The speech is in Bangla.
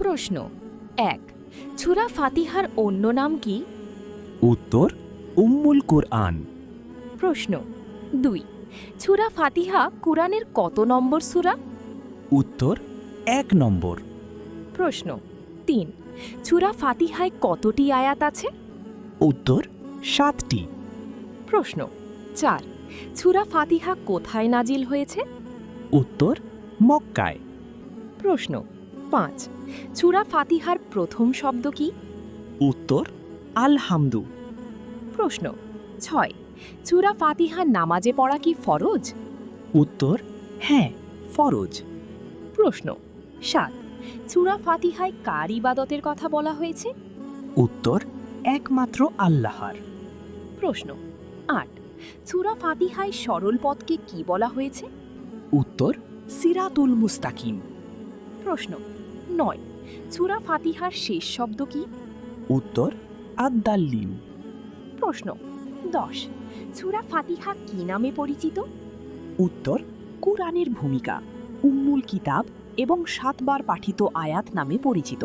প্রশ্ন ১ সূরা ফাতিহার অন্য নাম কি? উত্তর উম্মুল কোরআন। প্রশ্ন ২ সূরা ফাতিহা কুরআনের কত নম্বর সূরা? উত্তর ১ নম্বর। প্রশ্ন ৩ সূরা ফাতিহায় কতটি আয়াত আছে? উত্তর ৭টি। প্রশ্ন ৪ সূরা ফাতিহা কোথায় নাজিল হয়েছে? উত্তর মক্কায়। প্রশ্ন ৫ সূরা ফাতিহার প্রথম শব্দ কি? উত্তর আলহামদু। প্রশ্ন ৬ সূরা ফাতিহা নামাজে পড়া কি ফরজ? উত্তর হ্যাঁ, ফরজ। প্রশ্ন ৭ সূরা ফাতিহায় কার ইবাদতের কথা বলা হয়েছে? উত্তর একমাত্র আল্লাহর। প্রশ্ন ৮ সূরা ফাতিহায় সরল পথকে কি বলা হয়েছে? উত্তর সিরাতুল মুস্তাকিম। প্রশ্ন ৯ সূরা ফাতিহার শেষ শব্দ কি? উত্তর আদ-দাল্লিম। প্রশ্ন ১০ সূরা ফাতিহা কি নামে পরিচিত? উত্তর কুরআনের ভূমিকা, উম্মুল কিতাব এবং ৭ বার পাঠিত আয়াত নামে পরিচিত।